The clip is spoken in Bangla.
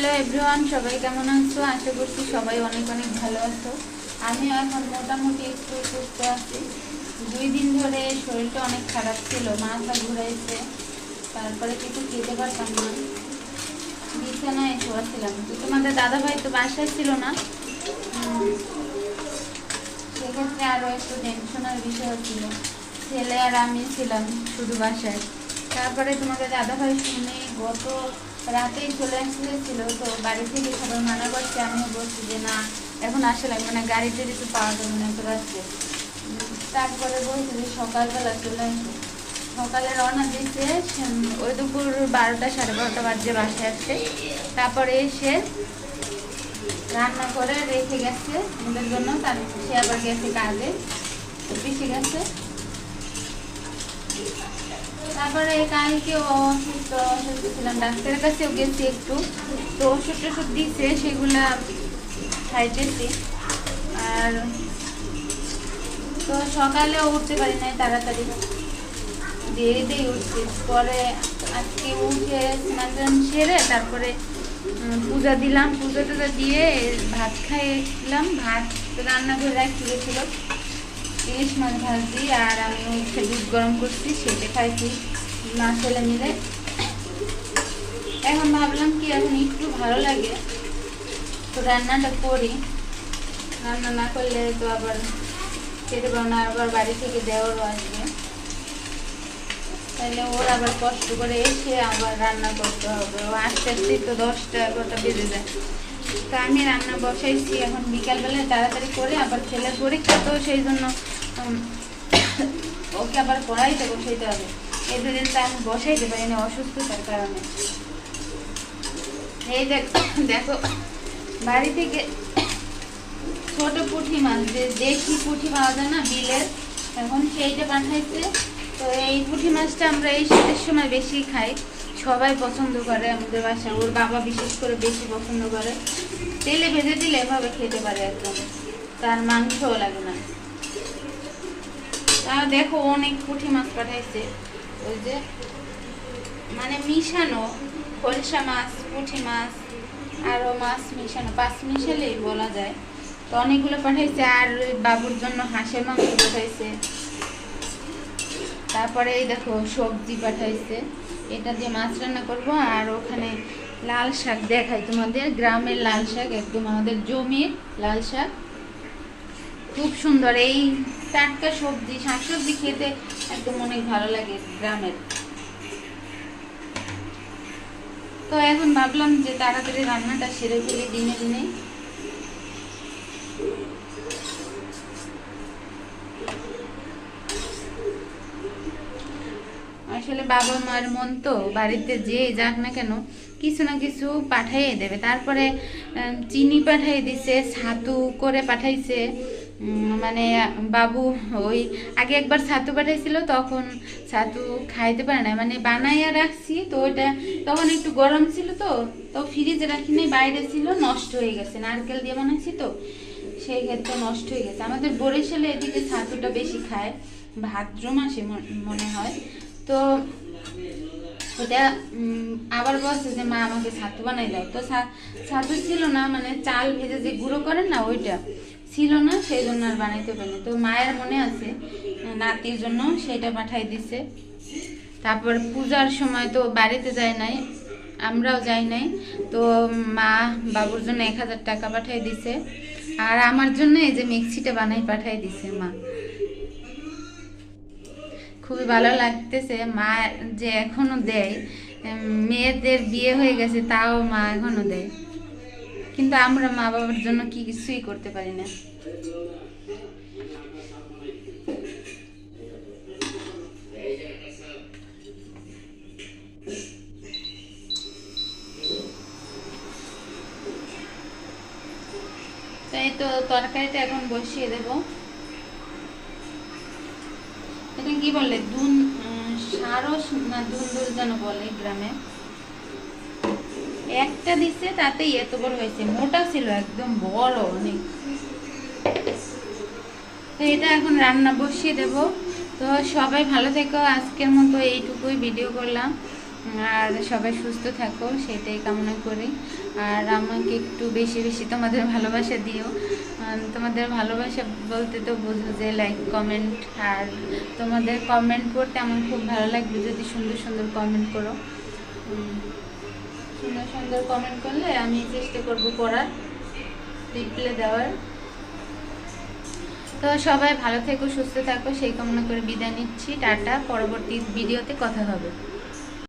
হ্যালো এভরিওয়ান, সবাই কেমন আছো? আশা করছি সবাই অনেক অনেক ভালো আছো। আমি এখন মোটামুটি একটু সুস্থ আছি। 2 দিন ধরে শরীরটা অনেক খারাপ ছিল, মাথা ঘুরাইছে, তারপরে কিছু খেতে পারতাম না, বিছানায় শোয়াছিলাম। তো তোমাদের দাদাভাই তো বাসায় ছিল না, সেক্ষেত্রে আরও একটু টেনশনের বিষয় ছিল। ছেলে আর আমি ছিলাম শুধু বাসায়। তারপরে তোমাদের দাদাভাই শুনে গত রাতেই চলে আসছিল, তো বাড়ি থেকে সবাই মানা করছে। আমিও বলছি যে না, এখন আসা লাগবে না, গাড়িতে একটু পাওয়া যাবে না তো রাত্রে। তারপরে বলছি যে সকালবেলা চলে আসবে। সকালে রওনা দিয়েছে, ওই দুপুর 12টা সাড়ে 12টা বাজে বাসায় আসছে। তারপরে এসে রান্না করে রেখে গেছে ওদের জন্য, তার সে আবার গেছে কাজে, পিসে গেছে। তারপরে কালকে অসুস্থ ছিলাম, ডাক্তারের কাছেও গেছি একটু, তো ওষুধ টষুধ দিচ্ছে, সেগুলা খাইতেছি। আর তো সকালেও উঠতে পারি নাই, তাড়াতাড়ি দেরিতেই উঠছি। পরে আজকে উঠে স্নান সেরে তারপরে পূজা দিলাম, পূজা টুজা দিয়ে ভাত খাইলাম। ভাত রান্না করে রাখতে গেছিল, ইলিশ মাছ ভাজি, আর আমি হচ্ছে দুধ গরম করছি, সেটা খাইছি মা ছেলে মিলে। এখন ভাবলাম কি এখন একটু ভালো লাগে তো রান্নাটা করি, রান্না না করলে তো আবার খেতে পারবো না, আবার বাড়ি থেকে দেওয়ারও আসবে, তাহলে ওর আবার কষ্ট করে এসে আবার রান্না করতে হবে। ও আস্তে আস্তে তো 10টা 11টা বেজে যায়। তো আমি রান্না বসাইছি, এখন বিকালবেলায় তাড়াতাড়ি করে আবার ছেলের পরীক্ষা, তো সেই জন্য ওকে আবার পড়াইতে বসাইতে হবে। এই 2 দিন তো আমি বসাইতে পারি না অসুস্থতার কারণে। এই দেখো বাড়ি থেকে ছোট পুঁটি মাছ, যে দেশি পুঁটি পাওয়া যায় না বিলের, এখন সেইটা পাঠাইছে। তো এই পুঁটি মাছটা আমরা এই শীতের সময় বেশি খাই, সবাই পছন্দ করে আমাদের বাসায়, ওর বাবা বিশেষ করে বেশি পছন্দ করে। তেলে ভেজে দিলে এভাবে খেতে পারে একদম, তার মাংসও লাগে না। তা দেখো অনেক পুঁটি মাছ পাঠাইছে, ওই যে মানে মিশানো খলসা মাছ, পুঁটি মাছ, আরও মাছ মিশানো, 5 মিশালেই বলা যায়। তো অনেকগুলো পাঠাইছে। আর বাবুর জন্য হাঁসের মাংস পাঠাইছে। তারপরে এই দেখো সবজি পাঠাইছে, এটা দিয়ে মাছ রান্না করবো। আর ওখানে লাল শাক দেখাই তোমাদের, গ্রামের লাল শাক, একদম আমাদের জমির লাল শাক, খুব সুন্দর। এই টাটকা সবজি, শাকসবজি খেতে একদম অনেক ভালো লাগে গ্রামের। তো এখন ভাবলাম যে তাড়াতাড়ি রান্নাটা সেরে ফেলি দিনে দিনে। আসলে বাবা মার মন তো, বাড়িতে যে যাক না কেন কিছু না কিছু পাঠাইয়ে দেবে। তারপরে চিনি পাঠাই দিছে, ছাতু করে পাঠাইছে। মানে বাবু ওই আগে একবার ছাতু পাঠাইছিল, তখন ছাতু খাইতে পারে না, মানে বানাইয়া রাখছি তো ওইটা তখন একটু গরম ছিল, তো ফ্রিজে রাখি নাই, বাইরে ছিল, নষ্ট হয়ে গেছে, নারকেল দিয়ে বানাইছি তো সেই ক্ষেত্রে নষ্ট হয়ে গেছে। আমাদের বরিশালে এদিকে ছাতুটা বেশি খায়, ভাদ্র মাসে মনে হয়। তো ওটা আবার বলছে যে মা আমাকে ছাতু বানাই দাও, তো ছাতু ছিল না, মানে চাল ভেজে যে গুঁড়ো করেন না ওইটা ছিল না, সেই জন্য আর বানাইতে পারিনি। তো মায়ের মনে আছে নাতির জন্য সেটা পাঠাই দিছে। তারপর পূজার সময় তো বাড়িতে যায় নাই, আমরাও যাই নাই, তো মা বাবুর জন্য 1000 টাকা পাঠাই দিছে। আর আমার জন্য এই যে মিক্সিটা বানাই পাঠাই দিছে মা। খুবই ভালো লাগতেছে মা যে এখনো দেয়, মেয়েদের বিয়ে হয়ে গেছে তাও মা এখনো দেয়, কিন্তু আমরা মা বাবার জন্য কি কিছুই করতে পারি না। তাই তো তরকারিটা এখন বসিয়ে দেব। এটা কি বলে সারস না দুন্দুল যেন বলে গ্রামে। একটা দিচ্ছে তাতেই এত বড় হয়েছে, মোটা ছিল একদম বড় অনেক। তো এটা এখন রান্না বসিয়ে দেব। তো সবাই ভালো থেকো, আজকের মতো এইটুকুই ভিডিও করলাম। আর সবাই সুস্থ থাকো সেটাই কামনা করি। আর আমাকে একটু বেশি বেশি তোমাদের ভালোবাসা দিও। তোমাদের ভালোবাসা বলতে তো বুঝো যে লাইক কমেন্ট, আর তোমাদের কমেন্ট পড়তে আমার খুব ভালো লাগবে যদি সুন্দর সুন্দর কমেন্ট করো। সুন্দর সুন্দর কমেন্ট করলে আমি চেষ্টা করব পড়ার, রিপ্লাই দেওয়ার। তো সবাই ভালো থেকো, সুস্থ থাকো সেই কামনা করে বিদায় নিচ্ছি। টাটা, পরবর্তী ভিডিওতে কথা হবে।